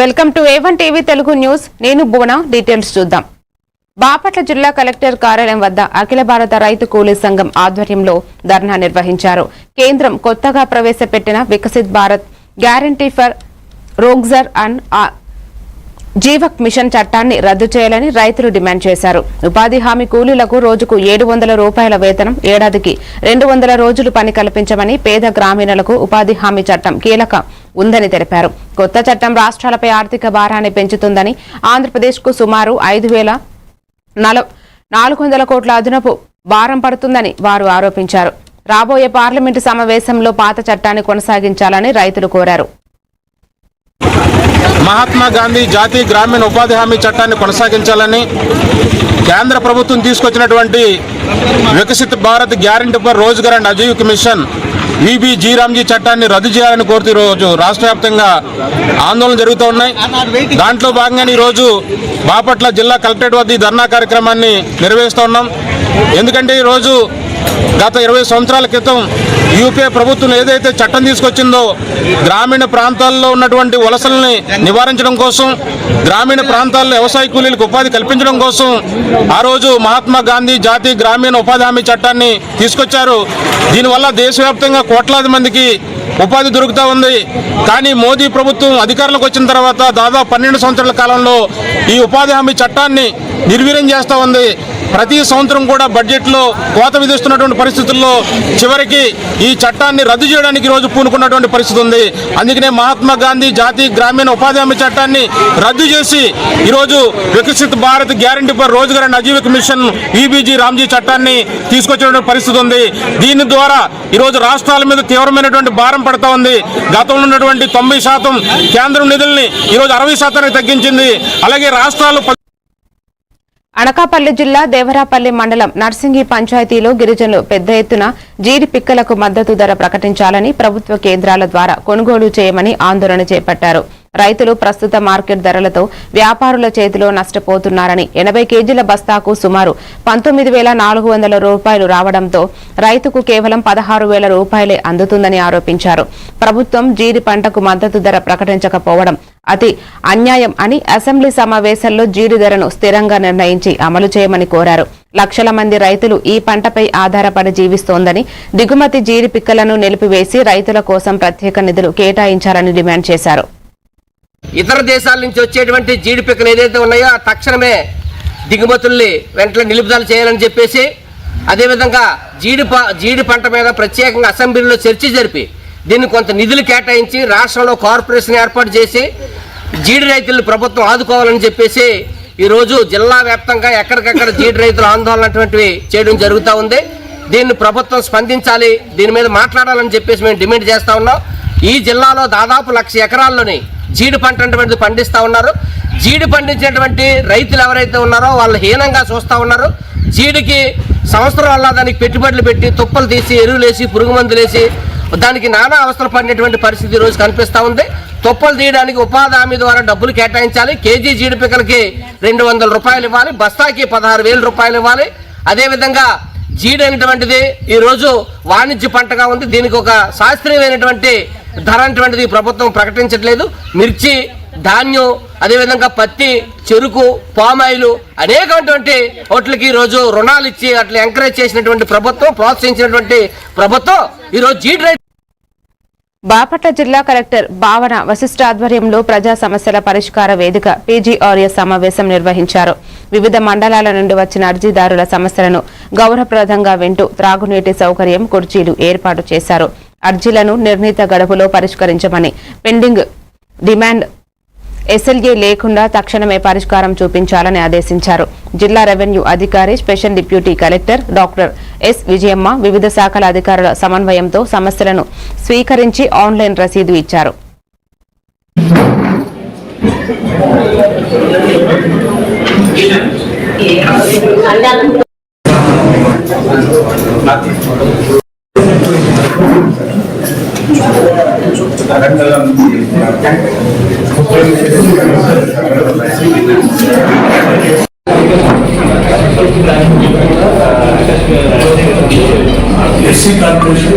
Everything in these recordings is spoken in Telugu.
Welcome to A1 TV Telugu news. నేను భువన. డీటెయిల్స్ చూద్దాం. బాపట్ల జిల్లా కలెక్టర్ కార్యాలయం వద్ద అఖిల భారత రైతు కూలీ సంఘం ఆధ్వర్యంలో ధర్నా నిర్వహించారు. కేంద్రం కొత్తగా ప్రవేశపెట్టిన Viksit Bharat guarantee for Rozgar and Ajeevika mission చట్టాన్ని రద్దు చేయాలని రైతులు డిమాండ్ చేశారు. ఉపాధి హామీ కూలీలకు రోజుకు 700 రూపాయల వేతనం, ఏడాదికి 200 రోజులు పని కల్పించమని పేద గ్రామీణులకు ఉపాధి హామీ చట్టం కీలక ఉందని తెలిపారు. కొత్త చట్టం రాష్ట్రాలపై ఆర్థిక భారాన్ని పెంచుతుందని, ఆంధ్రప్రదేశ్కు సుమారు 5,400 కోట్ల అదనపు భారం పడుతుందని వారు ఆరోపించారు. రాబోయే పార్లమెంటు సమావేశంలో పాత చట్టాన్ని కొనసాగించాలని రైతులు కోరారు. మహాత్మా గాంధీ జాతీయ గ్రామీణ ఉపాధి హామీ చట్టాన్ని కొనసాగించాలని, కేంద్ర ప్రభుత్వం తీసుకొచ్చినటువంటి Viksit Bharat guarantee for Rozgar and Ajeevika mission VBG Ramji చట్టాన్ని రద్దు చేయాలని కోరుతూ ఈరోజు రాష్ట్ర వ్యాప్తంగా ఆందోళన జరుగుతూ ఉన్నాయి. దాంట్లో భాగంగానే ఈరోజు బాపట్ల జిల్లా కలెక్టరేట్ వద్ద ఈ ధర్నా కార్యక్రమాన్ని నిర్వహిస్తూ ఉన్నాం. ఎందుకంటే ఈరోజు గత 20 సంవత్సరాల క్రితం యూపీఏ ప్రభుత్వం ఏదైతే చట్టం తీసుకొచ్చిందో గ్రామీణ ప్రాంతాల్లో ఉన్నటువంటి వలసల్ని నివారించడం కోసం, గ్రామీణ ప్రాంతాల్లో వ్యవసాయ కూలీలకు ఉపాధి కల్పించడం కోసం ఆ రోజు మహాత్మా గాంధీ జాతీయ గ్రామీణ ఉపాధి హామీ చట్టాన్ని తీసుకొచ్చారు. దీనివల్ల దేశవ్యాప్తంగా కోట్లాది మందికి ఉపాధి దొరుకుతూ ఉంది. కానీ మోదీ ప్రభుత్వం అధికారంలోకి వచ్చిన తర్వాత దాదాపు 12 సంవత్సరాల కాలంలో ఈ ఉపాధి హామీ చట్టాన్ని నిర్వీర్యం చేస్తూ ఉంది. ప్రతి సంవత్సరం కూడా బడ్జెట్లో కోత విధిస్తున్నటువంటి పరిస్థితుల్లో చివరికి ఈ చట్టాన్ని రద్దు చేయడానికి ఈరోజు పూనుకున్నటువంటి పరిస్థితి ఉంది. అందుకనే మహాత్మా గాంధీ జాతీయ గ్రామీణ ఉపాధి హామీ చట్టాన్ని రద్దు చేసి ఈరోజు Viksit Bharat guarantee for Rozgar and Ajeevika mission VBG Ramji చట్టాన్ని తీసుకొచ్చినటువంటి పరిస్థితి ఉంది. దీని ద్వారా ఈరోజు రాష్ట్రాల మీద తీవ్రమైనటువంటి భారం పడుతూ ఉంది. గతంలో ఉన్నటువంటి 90% కేంద్రం నిధుల్ని ఈరోజు 60% తగ్గించింది. అలాగే రాష్ట్రాలు అనకాపల్లి జిల్లా దేవరాపల్లి మండలం నర్సింగి పంచాయతీలో గిరిజనులు పెద్ద ఎత్తున జీడి పిక్కలకు మద్దతు ధర ప్రకటించాలని, ప్రభుత్వ కేంద్రాల ద్వారా కొనుగోలు చేయమని ఆందోళన చేపట్టారు. రైతులు ప్రస్తుత మార్కెట్ ధరలతో వ్యాపారుల చేతిలో నష్టపోతున్నారని, 80 కేజీల బస్తాకు సుమారు 19,400 రూపాయలు రావడంతో రైతుకు కేవలం 16,000 రూపాయలే అందుతుందని ఆరోపించారు. ప్రభుత్వం జీడి పంటకు మద్దతు ధర ప్రకటించకపోవడం అతి అన్యాయం అని అసెంబ్లీ సమావేశంలో జీడి ధరను స్థిరంగా నిర్ణయించి అమలు చేయమని కోరారు. లక్షల మంది రైతులు ఈ పంటపై ఆధారపడి జీవిస్తోందని, దిగుమతి జీడి పిక్కలను నిలిపివేసి రైతుల కోసం ప్రత్యేక నిధులు కేటాయించాలని డిమాండ్ చేశారు. ఇతర దేశాల నుంచి వచ్చేటువంటి జీడి పిక్కలు ఏదైతే ఉన్నాయో తక్షణమే దిగుమతుల్ని వెంటనే నిలుపుదల చేయాలని చెప్పేసి, అదేవిధంగా జీడి పంట మీద ప్రత్యేకంగా అసెంబ్లీలో చర్చ జరిపి దీన్ని కొంత నిధులు కేటాయించి రాష్ట్రంలో కార్పొరేషన్ ఏర్పాటు చేసి జీడి రైతులను ప్రభుత్వం ఆదుకోవాలని చెప్పేసి ఈరోజు జిల్లా వ్యాప్తంగా ఎక్కడికక్కడ జీడి రైతుల ఆందోళన అటువంటివి చేయడం జరుగుతూ ఉంది. దీన్ని ప్రభుత్వం స్పందించాలి, దీని మీద మాట్లాడాలని చెప్పేసి మేము డిమాండ్ చేస్తూ ఉన్నాం. ఈ జిల్లాలో దాదాపు 1,00,000 ఎకరాల్లోని జీడి పంట అటువంటిది పండిస్తూ ఉన్నారు. జీడి పండించినటువంటి రైతులు ఎవరైతే ఉన్నారో వాళ్ళు హీనంగా చూస్తూ ఉన్నారు. జీడికి సంవత్సరం వల్ల దానికి పెట్టుబడులు పెట్టి తుప్పలు తీసి ఎరువులేసి పురుగు మందులేసి దానికి నానా అవసరం పడినటువంటి పరిస్థితి ఈరోజు కనిపిస్తూ ఉంది. తుప్పలు తీయడానికి ఉపాధి హామీ ద్వారా డబ్బులు కేటాయించాలి. కేజీ జీడి పిక్కలకి 200 రూపాయలు ఇవ్వాలి, బస్తాకి 16,000 రూపాయలు ఇవ్వాలి. అదేవిధంగా జీడి అనేటువంటిది ఈరోజు వాణిజ్య పంటగా ఉంది. దీనికి ఒక శాస్త్రీయమైనటువంటి ధర అటువంటిది ప్రభుత్వం ప్రకటించట్లేదు. మిర్చి, ధాన్యం, అదేవిధంగా పత్తి, చెరుకు, పామాయిలు అనేకటువంటి వాటికి ఈరోజు రుణాలు ఇచ్చి అట్లా ఎంకరేజ్ చేసినటువంటి ప్రభుత్వం, ప్రోత్సహించినటువంటి ప్రభుత్వం ఈరోజు జీడి రైతు. బాపట్ల జిల్లా కలెక్టర్ భావన వశిష్ఠ ఆధ్వర్యంలో ప్రజా సమస్యల పరిష్కార వేదిక పీజీఆర్ఎస్ సమావేశం నిర్వహించారు. వివిధ మండలాల నుండి వచ్చిన అర్జీదారుల సమస్యలను గౌరవప్రదంగా వింటూ త్రాగునీటి సౌకర్యం, కుర్చీలు ఏర్పాటు చేశారు. అర్జీలను నిర్ణీత గడువులో పరిష్కరించమని, పెండింగ్ డిమాండ్ ఎస్ఎల్ఏ లేకుండా తక్షణమే పరిష్కారం చూపించాలని ఆదేశించారు. జిల్లా రెవెన్యూ అధికారి, special deputy collector doctor yes Vijayamma వివిధ శాఖల అధికారుల సమన్వయంతో సమస్యలను స్వీకరించి ఆన్లైన్ రసీదు ఇచ్చారు. ఎస్సీ కార్పొరేషన్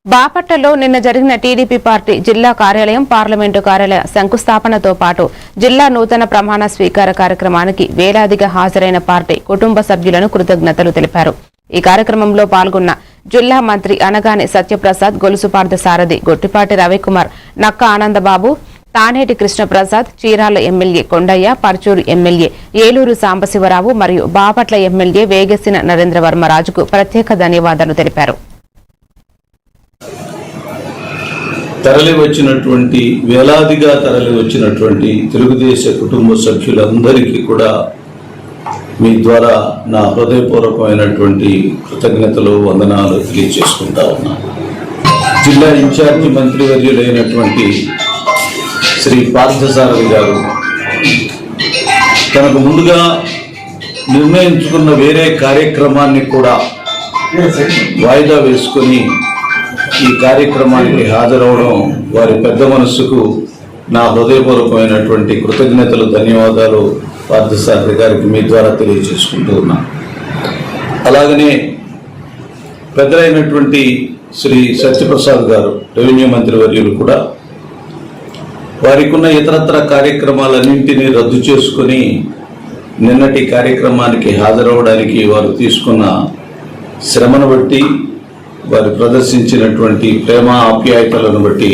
బాపట్లలో నిన్న జరిగిన టీడీపీ పార్టీ జిల్లా కార్యాలయం, పార్లమెంటు కార్యాలయ శంకుస్థాపనతో పాటు జిల్లా నూతన ప్రమాణ స్వీకార కార్యక్రమానికి వేలాదిగా హాజరైన పార్టీ కుటుంబ సభ్యులను కృతజ్ఞతలు తెలిపారు. ఈ కార్యక్రమంలో పాల్గొన్న జిల్లా మంత్రి అనగాని సత్యప్రసాద్, గొలుసుపార్ద సారథి, గొట్టిపాటి రవికుమార్, నక్క ఆనందబాబు, తానేటి కృష్ణప్రసాద్, చీరాల ఎమ్మెల్యే కొండయ్య, పర్చూరు ఎమ్మెల్యే ఏలూరు సాంబశివరావు మరియు బాపట్ల ఎమ్మెల్యే వేగసిన నరేంద్రవర్మరాజుకు ప్రత్యేక ధన్యవాదాలు తెలిపారు. వేలాదిగా తరలి వచ్చినటువంటి తెలుగుదేశ కుటుంబ సభ్యులందరికీ కూడా మీ ద్వారా నా హృదయపూర్వకమైనటువంటి కృతజ్ఞతలు, వందనాలు తెలియజేసుకుంటా ఉన్నా. జిల్లా ఇన్ఛార్జి మంత్రివర్యులైనటువంటి శ్రీ పార్థసారథి గారు తనకు ముందుగా నిర్ణయించుకున్న వేరే కార్యక్రమాన్ని కూడా వాయిదా వేసుకొని ఈ కార్యక్రమానికి హాజరవడం వారి పెద్ద మనస్సుకు నా హృదయపూర్వకమైనటువంటి కృతజ్ఞతలు, ధన్యవాదాలు పార్థసారథి గారికి మీ ద్వారా తెలియజేసుకుంటూ ఉన్నా. అలాగనే పెద్దలైనటువంటి శ్రీ సత్యప్రసాద్ గారు, రెవెన్యూ మంత్రి వర్యులు కూడా వారికి ఉన్న ఇతరత్ర కార్యక్రమాలన్నింటినీ రద్దు చేసుకుని నిన్నటి కార్యక్రమానికి హాజరవడానికి వారు తీసుకున్న శ్రమను బట్టి, వారు ప్రదర్శించినటువంటి ప్రేమ ఆప్యాయతలను బట్టి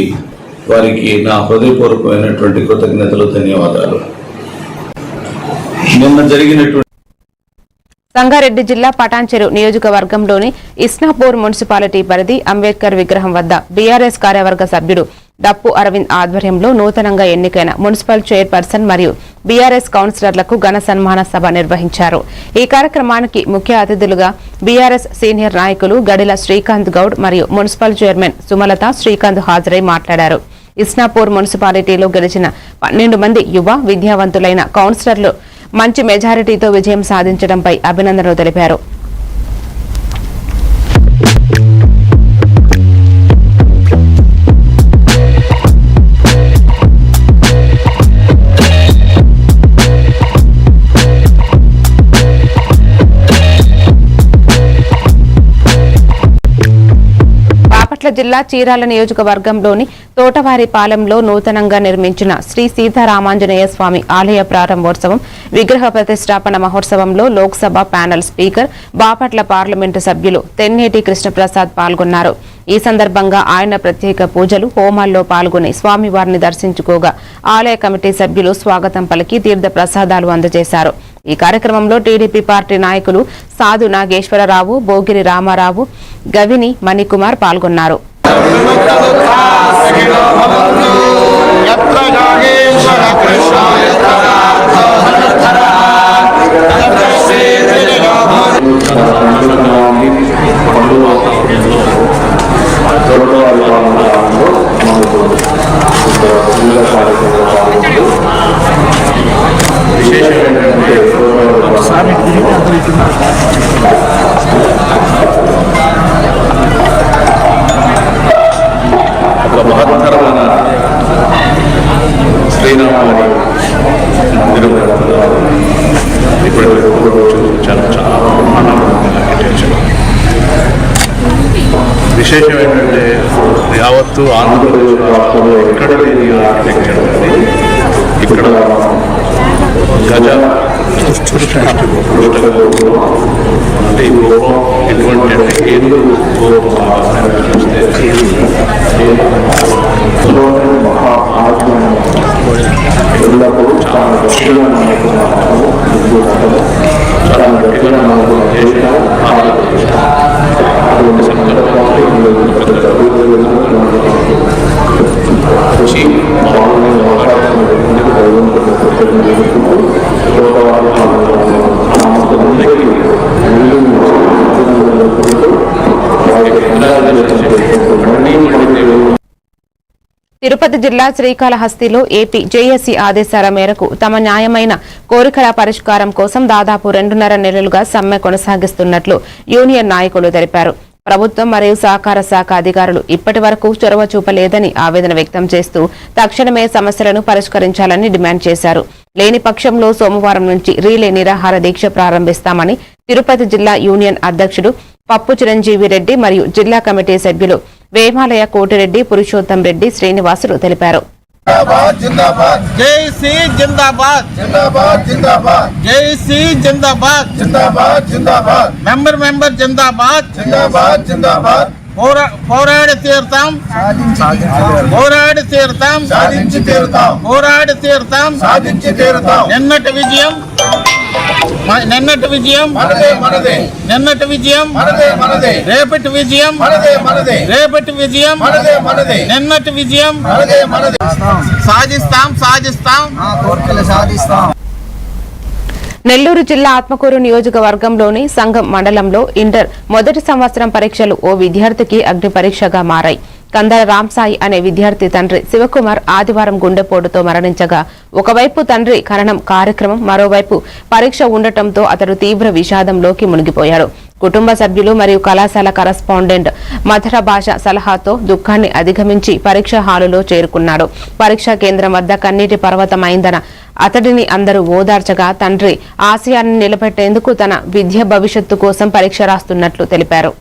వారికి నా హృదయపూర్వకమైనటువంటి కృతజ్ఞతలు, ధన్యవాదాలు. నిన్న జరిగినటువంటి సంగారెడ్డి జిల్లా పటాన్చెరు నియోజకవర్గంలోని ఇస్నాపూర్ మున్సిపాలిటీ పరిధి అంబేద్కర్ విగ్రహం వద్ద బీఆర్ఎస్ కార్యవర్గ సభ్యుడు దప్పు అరవింద్ ఆధ్వర్యంలో నూతనంగా ఎన్నికైన మున్సిపల్ చైర్పర్సన్ మరియు బీఆర్ఎస్ కౌన్సిలర్లకు ఘన సన్మాన సభ నిర్వహించారు. ఈ కార్యక్రమానికి ముఖ్య అతిథులుగా బీఆర్ఎస్ సీనియర్ నాయకులు గడిల శ్రీకాంత్ గౌడ్ మరియు మున్సిపల్ చైర్మన్ సుమలత శ్రీకాంత్ హాజరై మాట్లాడారు. ఇస్నాపూర్ మున్సిపాలిటీలో గెలిచిన 12 మంది యువ విద్యావంతులైన కౌన్సిలర్లు మంచి మెజారిటీతో విజయం సాధించడంపై అభినందనలు తెలిపారు. బాపట్ల జిల్లా చీరాల నియోజకవర్గంలోని తోటవారిపాలెంలో నూతనంగా నిర్మించిన శ్రీ సీతారామాంజనేయ స్వామి ఆలయ ప్రారంభోత్సవం, విగ్రహ ప్రతిష్టాపన మహోత్సవంలో Lok Sabha panel speaker, Bapatla parliament సభ్యులు తెన్నేటి కృష్ణప్రసాద్ పాల్గొన్నారు. ఈ సందర్భంగా ఆయన ప్రత్యేక పూజలు, హోమాల్లో పాల్గొని స్వామివారిని దర్శించుకోగా ఆలయ కమిటీ సభ్యులు స్వాగతం పలికి తీర్థ ప్రసాదాలు అందజేశారు. ఈ కార్యక్రమంలో టీడీపీ పార్టీ నాయకులు సాధు నాగేశ్వరరావు, భోగిరి రామారావు, గవిని మణికుమార్ పాల్గొన్నారు. ఒక మహత్తరమైన శ్రీరాముడి మందిరం ఇప్పుడు చాలా విశేషం ఏంటంటే యావత్తు ఆంధ్రప్రదేశ్ రాష్ట్రంలో ఎక్కడ లేని ఆర్కిటెక్చర్ కానీ ఇక్కడ గజ అంటే ఈ రూపం ఎటువంటి అంటే ఏదో తిరుపతి జిల్లా శ్రీకాళహస్తిలో ఏపీ జేఏసీ ఆదేశాల మేరకు తమ న్యాయమైన కోరికల పరిష్కారం కోసం దాదాపు 2.5 నెలలుగా సమ్మె కొనసాగిస్తున్నట్లు యూనియన్ నాయకులు తెలిపారు. ప్రభుత్వం మరియు సహకార శాఖ అధికారులు ఇప్పటి వరకు చొరవ చూపలేదని ఆవేదన వ్యక్తం చేస్తూ తక్షణమే సమస్యలను పరిష్కరించాలని డిమాండ్ చేశారు. లేని పక్షంలో సోమవారం నుంచి రీలే నిరాహార దీక్ష ప్రారంభిస్తామని తిరుపతి జిల్లా యూనియన్ అధ్యక్షుడు పప్పు చిరంజీవి రెడ్డి మరియు జిల్లా కమిటీ సభ్యులు వేమాలయ కోటిరెడ్డి, పురుషోత్తం రెడ్డి, శ్రీనివాసులు తెలిపారు. పోరాడి తీరుతాం, పోరాడి తీరుతాం, సాధించి తీరుతాం, పోరాడి తీరుతాం, సాధించి తీరుతాం. నిన్నటి విజయం మనదే మనదే, నిన్నటి విజయం మనదే మనదే, రేపటి విజయం మనదే మనదే, రేపటి విజయం మనదే మనదే, నిన్నటి విజయం మనదే మనదే. సాధిస్తాం సాధిస్తాం, కోరికలు సాధిస్తాం. నెల్లూరు జిల్లా ఆత్మకూరు నియోజకవర్గంలోని సంగం మండలంలో ఇంటర్ మొదటి సంవత్సరం పరీక్షలు ఓ విద్యార్థికి అగ్ని పరీక్షగా మారాయి. కందర రాంసాయి అనే విద్యార్థి తండ్రి శివకుమార్ ఆదివారం గుండెపోటుతో మరణించగా ఒకవైపు తండ్రి ఖననం కార్యక్రమం, మరోవైపు పరీక్ష ఉండటంతో అతడు తీవ్ర విషాదంలోకి మునిగిపోయాడు. కుటుంబ సభ్యులు మరియు కళాశాల కరస్పాండెంట్ మధుర భాష సలహాతో దుఃఖాన్ని అధిగమించి పరీక్ష హాలులో చేరుకున్నాడు. పరీక్షా కేంద్రం వద్ద కన్నీటి పర్వతమైందన అతడిని అందరూ ఓదార్చగా తండ్రి ఆశయాన్ని నిలబెట్టేందుకు తన విద్య భవిష్యత్తు కోసం పరీక్ష రాస్తున్నట్లు తెలిపారు.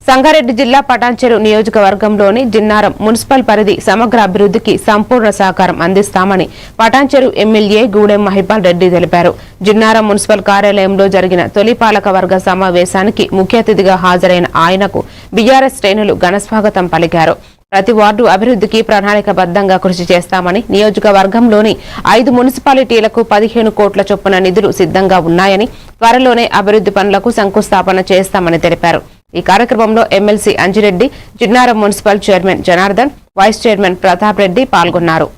సంగారెడ్డి జిల్లా పటాన్చెరు నియోజకవర్గంలోని జిన్నారం మున్సిపల్ పరిధి సమగ్ర అభివృద్ధికి సంపూర్ణ సహకారం అందిస్తామని పటాన్చెరు ఎమ్మెల్యే గూడెం మహిపాల్ రెడ్డి తెలిపారు. జిన్నారం మున్సిపల్ కార్యాలయంలో జరిగిన తొలి పాలక వర్గ సమావేశానికి ముఖ్య అతిథిగా హాజరైన ఆయనకు బీఆర్ఎస్ శ్రేణులు ఘనస్వాగతం పలికారు. ప్రతి వార్డు అభివృద్ధికి ప్రణాళికబద్దంగా కృషి చేస్తామని, నియోజకవర్గంలోని 5 మున్సిపాలిటీలకు 15 కోట్ల చొప్పున నిధులు సిద్ధంగా ఉన్నాయని, త్వరలోనే అభివృద్ధి పనులకు శంకుస్థాపన చేస్తామని తెలిపారు. ఈ కార్యక్రమంలో MLC Anjireddy, Jinnaram municipal chairman Janardhan, vice chairman Pratap Reddy పాల్గొన్నారు.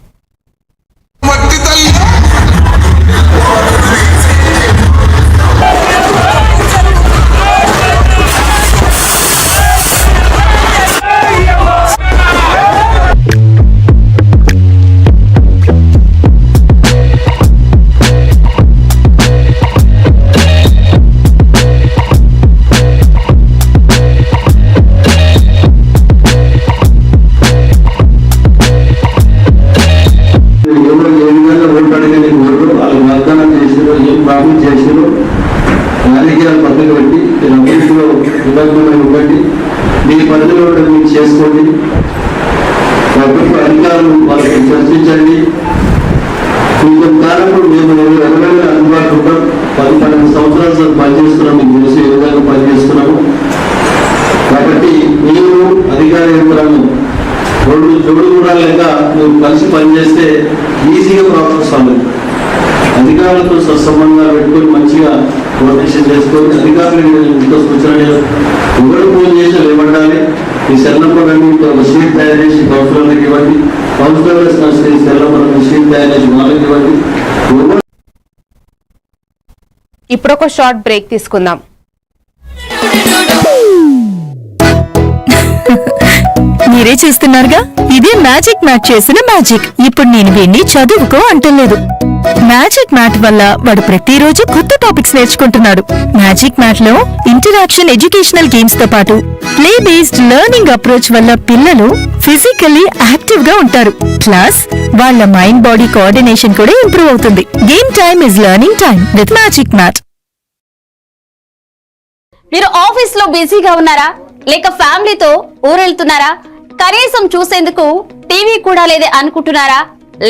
రాజకీయాలు పక్కన పెట్టి అభివృద్ధిలో నిమగ్నమై ఇవ్వండి, మీ పరిధిలో మీరు చేసుకోండి, ప్రభుత్వ అధికారులు వాళ్ళకి చర్చించండి. కొంచెం కాలంలో మేము ఎవరైనా అందుబాటులో ఉంటాం. 10-12 సంవత్సరాలు పనిచేస్తున్నాం, మీకు తెలిసి ఏ విధంగా పనిచేస్తున్నాము. కాబట్టి మీరు అధికార యంత్రాలను 2 జోడు కూడా లేక మీరు కలిసి పనిచేస్తే ఈజీగా ప్రాసెస్ అవ్వాలి. అధికారులతో సత్సంబంధాలు పెట్టుకొని మంచిగా కోఆర్డినేషన్ చేసుకొని అధికారులు ఇంత సూచనలు ఎవరు ఫోన్ చేసి ఇవ్వండి. ఈ సెల్లపల్లి ఒక షీట్ తయారు చేసి కౌన్సిలర్లకు ఇవ్వండి, కౌన్సిలర్స్ సెల్లపల్లి షీట్ తయారు చేసి వాళ్ళకి ఇవ్వండి. ఇప్పుడొక షార్ట్ బ్రేక్ తీసుకుందాం. మీరే చూస్తున్నారుగా, ఇదే మ్యాజిక్ మ్యాట్ చేసిన మ్యాజిక్. ఇప్పుడు నేను వీడిని చదువుకో అంటలేదు. మ్యాజిక్ మ్యాట్ వల్ల వాడు ప్రతిరోజు కొత్త టాపిక్స్ నేర్చుకుంటున్నాడు. మ్యాజిక్ మ్యాట్ లో ఇంటరాక్షన్ ఎడ్యుకేషనల్ గేమ్స్ తో పాటు ప్లే బేస్డ్ లెర్నింగ్ అప్రోచ్ వల్ల పిల్లలు ఫిజికల్లీ యాక్టివ్ గా ఉంటారు. ప్లస్ వాళ్ళ మైండ్ బాడీ కోఆర్డినేషన్ కూడా ఇంప్రూవ్ అవుతుంది. Game time is learning time with magic mat. మీరు ఆఫీస్ లో బిజీగా ఉన్నారా, లేక ఫ్యామిలీతో ఊరెళ్తున్నారా, కనీసం చూసేందుకు టీవీ కూడా లేదే అనుకుంటున్నారా,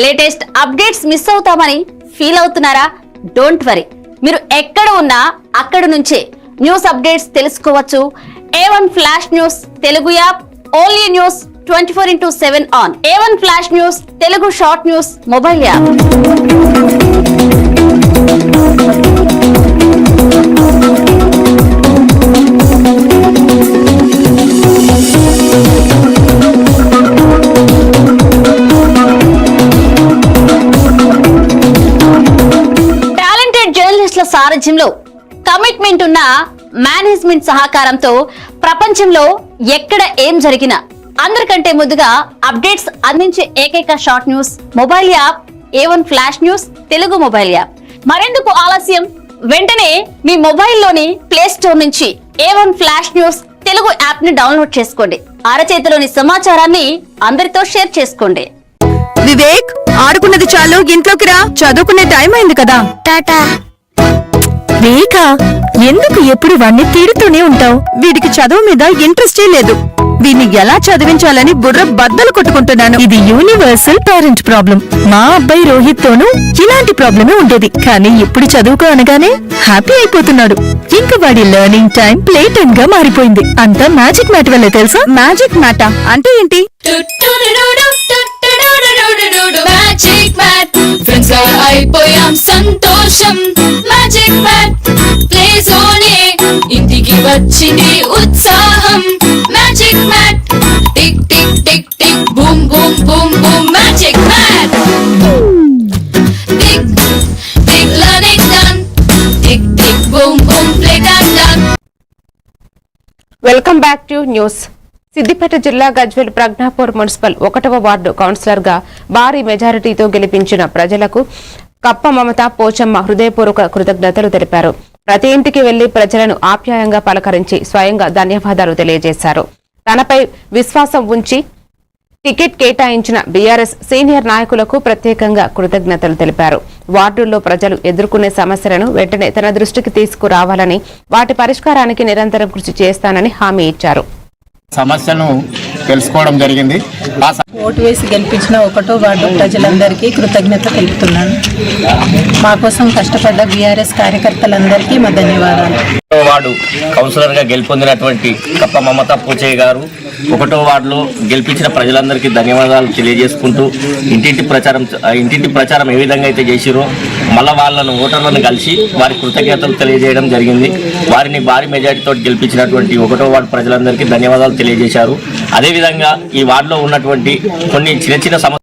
లేటెస్ట్ అప్డేట్స్ మిస్ అవుతామని ఫీల్ అవుతున్నారా? డోంట్ వరీ, మీరు ఎక్కడ ఉన్నా అక్కడ నుంచే న్యూస్ అప్డేట్స్ తెలుసుకోవచ్చు. A1 flash news Telugu app, only news 24/7 on. A1 flash news Telugu short news mobile app. సారథ్యంలో కమిట్మెంట్ ఉన్న మేనేజ్మెంట్ సహకారంతో ప్రపంచంలో ఎక్కడ ఏం జరిగినా అందరికంటే ముందుగా అప్డేట్స్ అందించే ఏకైక short news mobile app A1 flash news Telugu mobile app. మరెందుకు ఆలస్యం? వెంటనే మీ మొబైల్లోని ప్లే స్టోర్ నుంచి A1 flash news Telugu app ని డౌన్లోడ్ చేసుకోండి. అరచేతిలోని సమాచారాన్ని అందరితో షేర్ చేసుకోండి. వివేక్, ఆడుకున్నది చాలు, ఇంట్లోకి రా, చదువుకునే టైం అయింది కదా. టాటా. వేకా, ఎందుకు ఎప్పుడు వాణ్ణి తీరుతూనే ఉంటావు? వీడికి చదువు మీద ఇంట్రెస్టే లేదు. వీడిని ఎలా చదివించాలని బుర్ర బద్దలు కొట్టుకుంటున్నాను. ఇది యూనివర్సల్ పేరెంట్ ప్రాబ్లం. మా అబ్బాయి రోహిత్ తోనూ ఇలాంటి ప్రాబ్లమే ఉండేది, కానీ ఇప్పుడు చదువుకో అనగానే హ్యాపీ అయిపోతున్నాడు. ఇంకా వాడి లెర్నింగ్ టైం ప్లే టైం గా మారిపోయింది. అంతా మ్యాజిక్ మ్యాట్ వల్లే తెలుసా? మ్యాజిక్ మ్యాటా అంటే ఏంటి? మ్యాజిక్ మ్యాట్ ఫ్రెండ్స్ గా అయిపోయాం సంతోషం. మ్యాజిక్ మ్యాట్ ప్లే జోనే ఇంటికి వచ్చింది ఉత్సాహం. Magic mat tick tick tick tick boom boom boom boom. Magic mat tick tick learning done. Tick tick boom boom play time done. Welcome back to news. Siddipet జిల్లా గజ్వేల్ ప్రజ్ఞాపూర్ మున్సిపల్ 1వ వార్డు కౌన్సిలర్ గా భారీ మెజారిటీతో గెలిపించిన ప్రజలకు కప్ప మమత పోచమ్మ హృదయపూర్వక కృతజ్ఞతలు తెలిపారు. ప్రతి ఇంటికి వెళ్లి ప్రజలను ఆప్యాయంగా పలకరించి స్వయంగా ధన్యవాదాలు తెలియజేశారు. తనపై విశ్వాసం ఉంచి టికెట్ కేటాయించిన బీఆర్ఎస్ సీనియర్ నాయకులకు ప్రత్యేకంగా కృతజ్ఞతలు తెలిపారు. వార్డుల్లో ప్రజలు ఎదుర్కొనే సమస్యలను వెంటనే తన దృష్టికి తీసుకురావాలని, వాటి పరిష్కారానికి నిరంతరం కృషి చేస్తానని హామీ ఇచ్చారు. సమస్యను తెలుసుకోవడం జరిగింది. ఓటు వేసి గెలిపించిన 1వ వార్డు ప్రజలందరికీ కృతజ్ఞత తెలుపుతున్నాను. మా కోసం కష్టపడ్డ బీఆర్ఎస్ కార్యకర్తలందరికీ మా ధన్యవాదాలు. 1వ వార్డు కౌన్సిలర్ గా గెలుపొందినటువంటి కప్ప మమత పూచయ్య గారు 1వ వార్డులో గెలిపించిన ప్రజలందరికీ ధన్యవాదాలు తెలియజేసుకుంటూ ఇంటింటి ప్రచారం ఏ విధంగా అయితే చేసిరో మళ్ళా వాళ్ళను ఓటర్లను కలిసి వారి కృతజ్ఞతలు తెలియజేయడం జరిగింది. వారిని భారీ మెజారిటీతో గెలిపించినటువంటి 1వ వార్డు ప్రజలందరికీ ధన్యవాదాలు తెలియజేశారు. అదేవిధంగా ఈ వార్డులో ఉన్నటువంటి కొన్ని చిన్న సమస్యలు.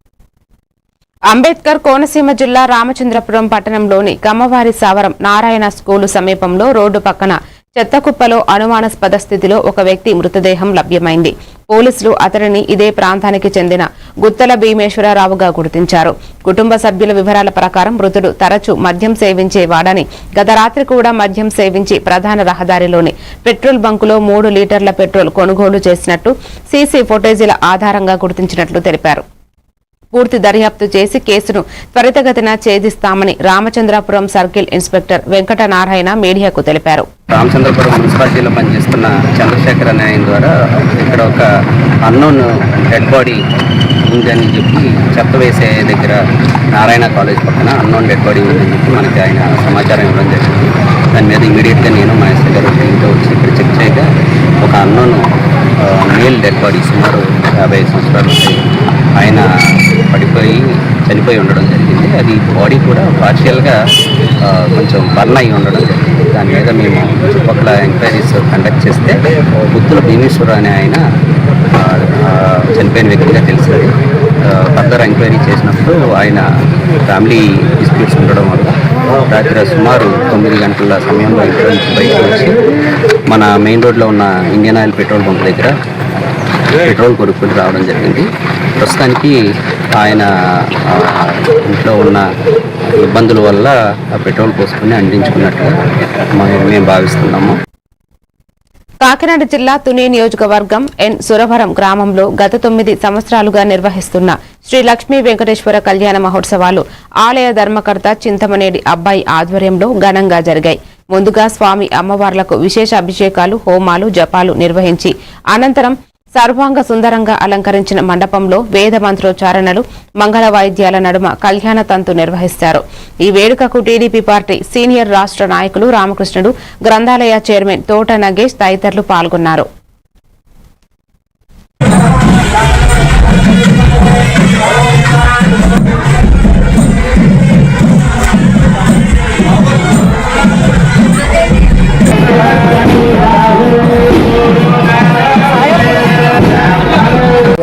అంబేద్కర్ కోనసీమ జిల్లా రామచంద్రపురం పట్టణంలోని కమ్మవారి సావరం నారాయణ స్కూలు సమీపంలో రోడ్డు పక్కన చెత్తకుప్పలో అనుమానాస్పద స్థితిలో ఒక వ్యక్తి మృతదేహం లభ్యమైంది. పోలీసులు అతడిని ఇదే ప్రాంతానికి చెందిన గుత్తల భీమేశ్వరరావుగా గుర్తించారు. కుటుంబ సభ్యుల వివరాల ప్రకారం మృతుడు తరచూ మద్యం సేవించేవాడని, గత రాత్రి కూడా మద్యం సేవించి ప్రధాన రహదారిలోని పెట్రోల్ బంకులో 3 లీటర్ల పెట్రోల్ కొనుగోలు చేసినట్టు సీసీ ఫుటేజీల ఆధారంగా గుర్తించినట్లు తెలిపారు. పూర్తి దర్యాప్తు చేసి కేసును త్వరితగతిన ఛేదిస్తామని రామచంద్రపురం సర్కిల్ ఇన్స్పెక్టర్ వెంకటనారాయణ మీడియాకు తెలిపారు. రామచంద్రపురం మున్సిపాలిటీలో పనిచేస్తున్న చంద్రశేఖర్ అనే ఆయన ద్వారా ఇక్కడ ఒక అన్నోన్ డెడ్ బాడీ ఉందని చెప్పి చెత్త వేసే దగ్గర నారాయణ కాలేజ్ పక్కన అన్నోన్ డెడ్ బాడీ ఉందని చెప్పి మనకి ఆయన సమాచారం ఇవ్వడం జరిగింది. దాని మీద ఇమీడియట్గా నేను మా ఎస్ఐ గారు టీంతో వచ్చి ఇక్కడ చెక్ చేయగా ఒక అన్నోన్ మేల్ డెడ్ బాడీ సుమారు 55 సంవత్సరాలు ఉంటాయి. ఆయన పడిపోయి చనిపోయి ఉండడం జరిగింది. అది బాడీ కూడా పార్షియల్గా కొంచెం బర్న్ అయి ఉండడం జరిగింది. దాని మీద మేము చుట్టుపక్కల ఎంక్వైరీస్ కండక్ట్ చేస్తే గుత్తుల భీమేశ్వర అనే ఆయన చనిపోయిన వ్యక్తిగా తెలిసింది. ఫర్దర్ ఎంక్వైరీ చేసినప్పుడు ఆయన ఫ్యామిలీ డిస్ప్యూట్స్ ఉండడం వల్ల రాత్రి సుమారు 9 గంటల సమయంలో ఇంట్లో నుంచి బయటకు వచ్చి మన మెయిన్ రోడ్లో ఉన్న ఇండియన్ ఆయిల్ పెట్రోల్ బంక్ దగ్గర పెట్రోల్ కొనుక్కొని రావడం జరిగింది. ప్రస్తుతానికి ఆయన ఇంట్లో ఉన్న ఇబ్బందుల వల్ల ఆ పెట్రోల్ పోసుకుని అందించుకున్నట్టుగా మేము భావిస్తున్నాము. కాకినాడ జిల్లా తుని నియోజకవర్గం ఎన్ సురవరం గ్రామంలో గత 9 సంవత్సరాలుగా నిర్వహిస్తున్న శ్రీ లక్ష్మీ వెంకటేశ్వర కళ్యాణ మహోత్సవాలు ఆలయ ధర్మకర్త చింతమనేడి అబ్బాయి ఆధ్వర్యంలో ఘనంగా జరిగాయి. ముందుగా స్వామి అమ్మవార్లకు విశేష అభిషేకాలు, హోమాలు, జపాలు నిర్వహించి అనంతరం సర్వాంగ సుందరంగా అలంకరించిన మండపంలో వేద మంత్రోచ్చారణలు, మంగళ వాయిద్యాల నడుమ కళ్యాణ తంతు నిర్వహిస్తారు. ఈ వేడుకకు టీడీపీ పార్టీ సీనియర్ రాష్ట్ర నాయకులు రామకృష్ణుడు, గ్రంథాలయ చైర్మన్ తోట నగేష్ తదితరులు పాల్గొన్నారు.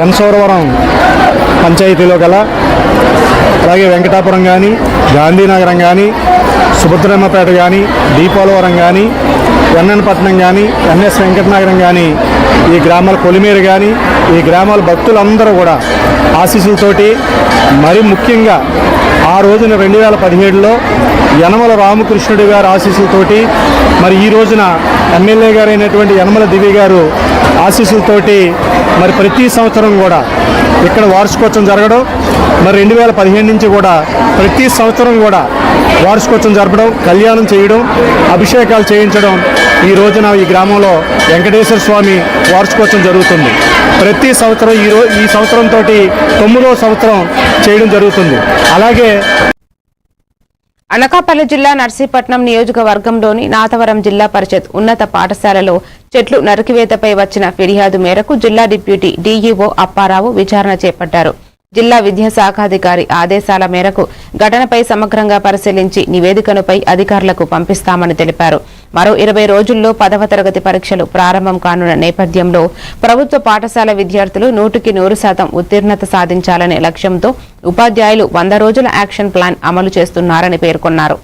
ఎన్సూరవరం పంచాయతీలో గల అలాగే వెంకటాపురం కానీ, గాంధీనగరం కానీ, సుభద్రమ్మపేట కానీ, దీపాలవరం కానీ, ఎన్ఎన్పట్నం కానీ, ఎన్ఎస్ వెంకటనగరం కానీ, ఈ గ్రామాల కొలిమేరు కానీ, ఈ గ్రామాల భక్తులందరూ కూడా ఆశీస్సులతోటి, మరి ముఖ్యంగా ఆ రోజున 2017లో యనమల రామకృష్ణుడి గారి ఆశీస్సులతోటి, మరి ఈ రోజున ఎమ్మెల్యే గారు అయినటువంటి యనమల దివి గారు ఆశీస్సులతోటి మరి ప్రతి సంవత్సరం కూడా ఇక్కడ వార్షికోత్సవం జరగడం, మరి 2015 నుంచి కూడా ప్రతి సంవత్సరం కూడా వార్షికోత్సవం జరపడం, కళ్యాణం చేయడం, అభిషేకాలు చేయించడం, ఈ రోజున ఈ గ్రామంలో వెంకటేశ్వర స్వామి వార్షికోత్సవం జరుగుతుంది. ప్రతి సంవత్సరం ఈ సంవత్సరంతో 9వ సంవత్సరం చేయడం జరుగుతుంది. అలాగే అనకాపల్లి జిల్లా నర్సీపట్నం నియోజకవర్గంలోని నాతవరం జిల్లా పరిషత్ ఉన్నత పాఠశాలలో చెట్లు నరికివేతపై వచ్చిన ఫిర్యాదు మేరకు జిల్లా డిప్యూటీ డీఈఓ అప్పారావు విచారణ చేపట్టారు. జిల్లా విద్యాశాఖాధికారి ఆదేశాల మేరకు ఘటనపై సమగ్రంగా పరిశీలించి నివేదికనుపై అధికారులకు పంపిస్తామని తెలిపారు. మరో 20 రోజుల్లో 10వ తరగతి పరీక్షలు ప్రారంభం కానున్న నేపథ్యంలో ప్రభుత్వ పాఠశాల విద్యార్థులు 100% ఉత్తీర్ణత సాధించాలనే లక్ష్యంతో ఉపాధ్యాయులు 100 రోజుల యాక్షన్ ప్లాన్ అమలు చేస్తున్నారని పేర్కొన్నారు.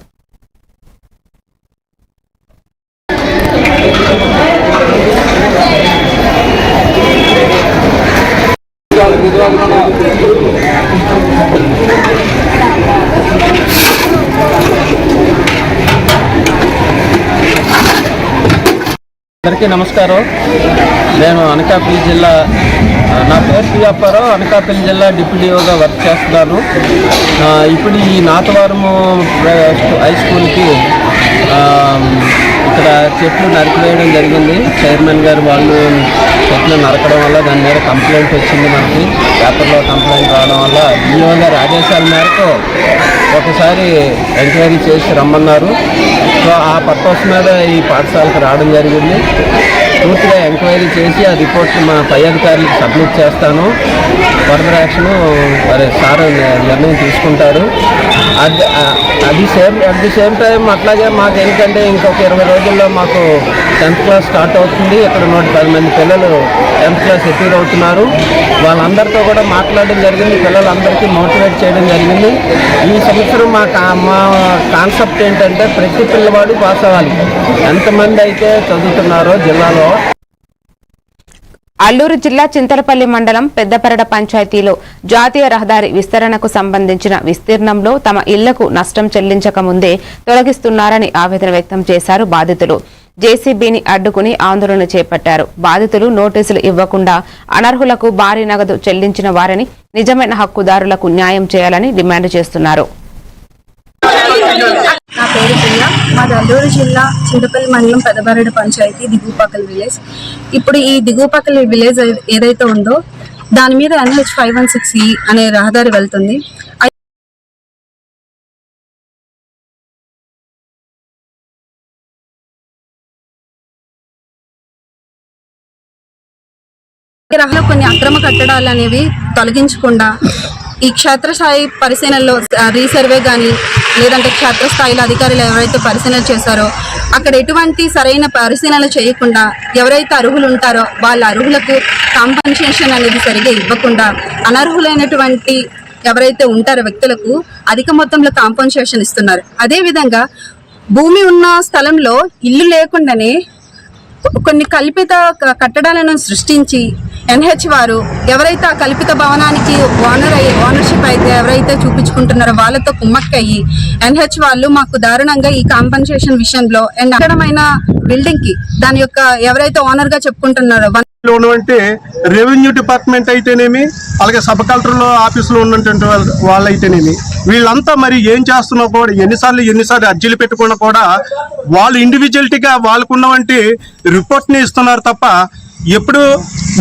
అందరికీ నమస్కారం. నేను అనకాపల్లి జిల్లా, నా పేరు పి అప్పారావు, అనకాపల్లి జిల్లా డిప్యూటీఓగా వర్క్ చేస్తున్నాను. ఇప్పుడు ఈ నాతవరము హై స్కూల్కి ఇక్కడ చెట్లు నరికివేయడం జరిగింది. చైర్మన్ గారు వాళ్ళు చెట్లు నరకడం వల్ల దాని మీద కంప్లైంట్ వచ్చింది. మనకి పేపర్లో కంప్లైంట్ రావడం వల్ల డిఓ గారి ఆదేశాల మేరకు ఒకసారి ఎంక్వైరీ చేసి రమ్మన్నారు. సో ఆ పర్పస్ మీద ఈ పాఠశాలకు రావడం జరిగింది. పూర్తిగా ఎంక్వైరీ చేసి ఆ రిపోర్ట్ మా పై అధికారులకు సబ్మిట్ చేస్తాను. ఫర్దర్ యాక్షన్ మరి సార్ నిర్ణయం తీసుకుంటారు. అట్ ది సేమ్ టైం అట్లాగే మాకు ఎందుకంటే ఇంకొక 20 రోజుల్లో మాకు 10th క్లాస్ స్టార్ట్ అవుతుంది. ఇక్కడ 110 మంది పిల్లలు 10th క్లాస్ అపీర్ అవుతున్నారు. వాళ్ళందరితో కూడా మాట్లాడడం జరిగింది. పిల్లలందరికీ మోటివేట్ చేయడం జరిగింది. ఈ సంవత్సరం మా కాన్సెప్ట్ ఏంటంటే ప్రతి పిల్లవాడు పాస్ అవ్వాలి. ఎంతమంది అయితే చదువుతున్నారో జిల్లాలో. అల్లూరు జిల్లా చింతలపల్లి మండలం పెద్దపరడ పంచాయతీలో జాతీయ రహదారి విస్తరణకు సంబంధించిన విస్తీర్ణంలో తమ ఇళ్లకు నష్టం చెల్లించక ముందే తొలగిస్తున్నారని ఆవేదన వ్యక్తం చేశారు బాధితులు. జేసీబీని అడ్డుకుని ఆందోళన చేపట్టారు. బాధితులు నోటీసులు ఇవ్వకుండా అనర్హులకు భారీ నగదు చెల్లించిన వారని, నిజమైన హక్కుదారులకు న్యాయం చేయాలని డిమాండ్ చేస్తున్నారు. నా పేరు ప్రియ. మాది అల్లూరు జిల్లా చింతపల్లి మండలం పెదబరడ పంచాయతీ దిగువపక్కల విలేజ్. ఇప్పుడు ఈ దిగువపక్కల విలేజ్ ఏదైతే ఉందో దాని మీద NH 516E అనే రహదారి వెళ్తుంది. కొన్ని అక్రమ కట్టడాలు అనేవి తొలగించకుండా ఈ క్షేత్రస్థాయి పరిశీలనలో రీసర్వే కానీ లేదంటే క్షేత్రస్థాయిలో అధికారులు ఎవరైతే పరిశీలన చేశారో అక్కడ ఎటువంటి సరైన పరిశీలన చేయకుండా ఎవరైతే అర్హులు ఉంటారో వాళ్ళ అర్హులకు కాంపన్సేషన్ అనేది సరిగా ఇవ్వకుండా అనర్హులైనటువంటి ఎవరైతే ఉంటారో వ్యక్తులకు అధిక మొత్తంలో కాంపన్సేషన్ ఇస్తున్నారు. అదేవిధంగా భూమి ఉన్న స్థలంలో ఇల్లు లేకుండానే కొన్ని కల్పిత కట్టడాలను సృష్టించి NH వారు ఎవరైతే ఆ కల్పిత భవనానికి ఓనర్షిప్ అయితే ఎవరైతే చూపించుకుంటున్నారో వాళ్ళతో కుమ్మక్కయ్యి NH వాళ్ళు మాకు దారుణంగా ఈ కాంపన్సేషన్ విషయంలో అండ్ అక్కడమైన బిల్డింగ్ కి దాని యొక్క ఎవరైతే ఓనర్ గా చెప్పుకుంటున్నారో ఉన్నటువంటి రెవెన్యూ డిపార్ట్మెంట్ అయితేనేమి, అలాగే సబ్ కలెక్టర్ ఆఫీసులో ఉన్నటువంటి వాళ్ళు అయితేనేమి, వీళ్ళంతా మరి ఏం చేస్తున్నా కూడా ఎన్నిసార్లు అర్జీలు పెట్టుకున్నా కూడా వాళ్ళు ఇండివిజువల్టీగా వాళ్ళకున్నటువంటి రిపోర్ట్ని ఇస్తున్నారు తప్ప ఎప్పుడు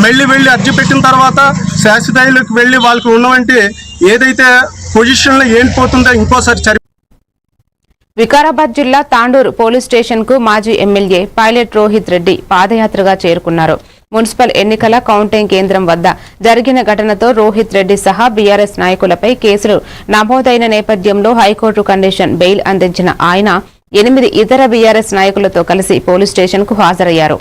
వెళ్ళి అర్జీ పెట్టిన తర్వాత శాశ్వతలోకి వెళ్ళి వాళ్ళకు ఉన్నటువంటి ఏదైతే పొజిషన్లో ఏం పోతుందో ఇంకోసారి వికారాబాద్ జిల్లా తాండూరు పోలీస్ స్టేషన్ కు మాజీ ఎమ్మెల్యే పైలట్ రోహిత్ రెడ్డి పాదయాత్రగా చేరుకున్నారు. మున్సిపల్ ఎన్నికల కౌంటింగ్ కేంద్రం వద్ద జరిగిన ఘటనతో రోహిత్ రెడ్డి సహా బీఆర్ఎస్ నాయకులపై కేసులు నమోదైన నేపథ్యంలో హైకోర్టు కండిషన్ బెయిల్ అందించిన ఆయన 8 ఇతర బీఆర్ఎస్ నాయకులతో కలిసి పోలీస్ స్టేషన్ కు హాజరయ్యారు.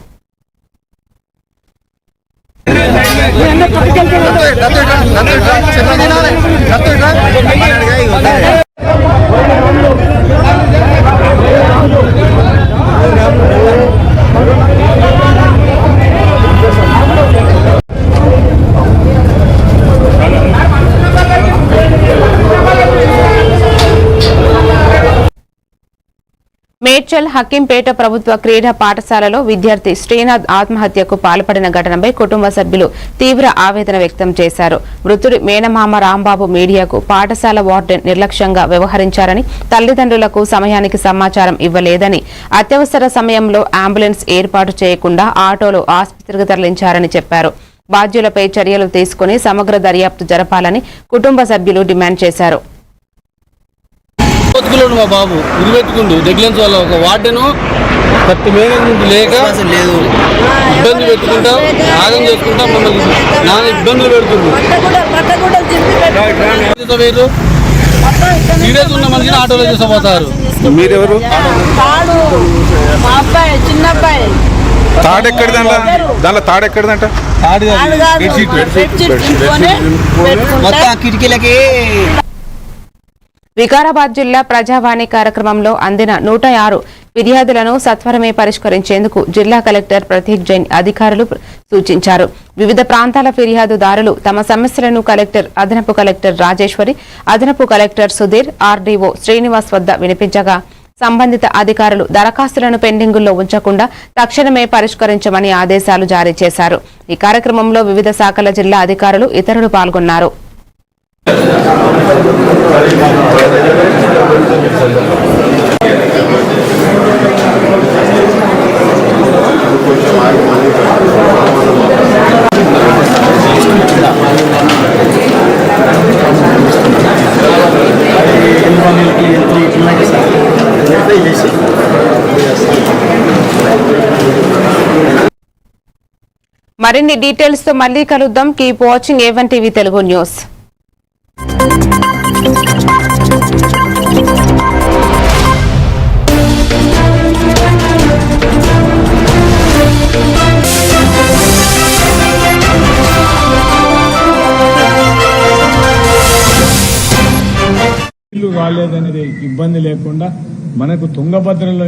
మేడ్చల్ హక్కింపేట ప్రభుత్వ క్రీడా పాఠశాలలో విద్యార్థి శ్రీనాథ్ ఆత్మహత్యకు పాల్పడిన ఘటనపై కుటుంబ సభ్యులు తీవ్ర ఆవేదన వ్యక్తం చేశారు. మృతుడి మేనమామ రాంబాబు మీడియాకు పాఠశాల వార్డెన్ నిర్లక్ష్యంగా వ్యవహరించారని, తల్లిదండ్రులకు సమయానికి సమాచారం ఇవ్వలేదని, అత్యవసర సమయంలో అంబులెన్స్ ఏర్పాటు చేయకుండా ఆటోలో ఆసుపత్రికి తరలించారని చెప్పారు. బాధ్యులపై చర్యలు తీసుకుని సమగ్ర దర్యాప్తు జరపాలని కుటుంబ సభ్యులు డిమాండ్ చేశారు. మా బాబు ఉరిపెట్టుకుండు డెగ్లెన్స్ వల్ల ఒక వార్డెను 30 మేనేజ్మెంట్ లేక లేదు ఇబ్బంది పెట్టుకుంటా ఆగం చేసుకుంటా మమ్మల్ని నాన్న ఇబ్బందులు పెడుతుంది. సీరియస్ ఉన్న మనిషిని ఆటోలో తీసుకుపోతారు. మీరెవరు? తాడెక్కడ దాంట్లో తాడెక్కడదంట మొత్తం కిటికీలకి. వికారాబాద్ జిల్లా ప్రజావాణి కార్యక్రమంలో అందిన 106 ఫిర్యాదులను సత్వరమే పరిష్కరించేందుకు జిల్లా కలెక్టర్ ప్రతీక్ జైన్ అధికారులు సూచించారు. వివిధ ప్రాంతాల ఫిర్యాదుదారులు తమ సమస్యలను అదనపు కలెక్టర్ రాజేశ్వరి, అదనపు కలెక్టర్ సుధీర్, ఆర్డీఓ శ్రీనివాస్ వద్ద వినిపించగా సంబంధిత అధికారులు దరఖాస్తులను పెండింగుల్లో ఉంచకుండా తక్షణమే పరిష్కరించమని ఆదేశాలు జారీ చేశారు. ఈ కార్యక్రమంలో వివిధ శాఖల జిల్లా అధికారులు ఇతరులు పాల్గొన్నారు. మరిన్ని డీటెయిల్స్ తో మళ్ళీ కలుద్దాం. Keep watching A1 TV Telugu news. ఇల్లు రాలేదనేది ఇబ్బంది లేకుండా మనకు తుంగభద్రలో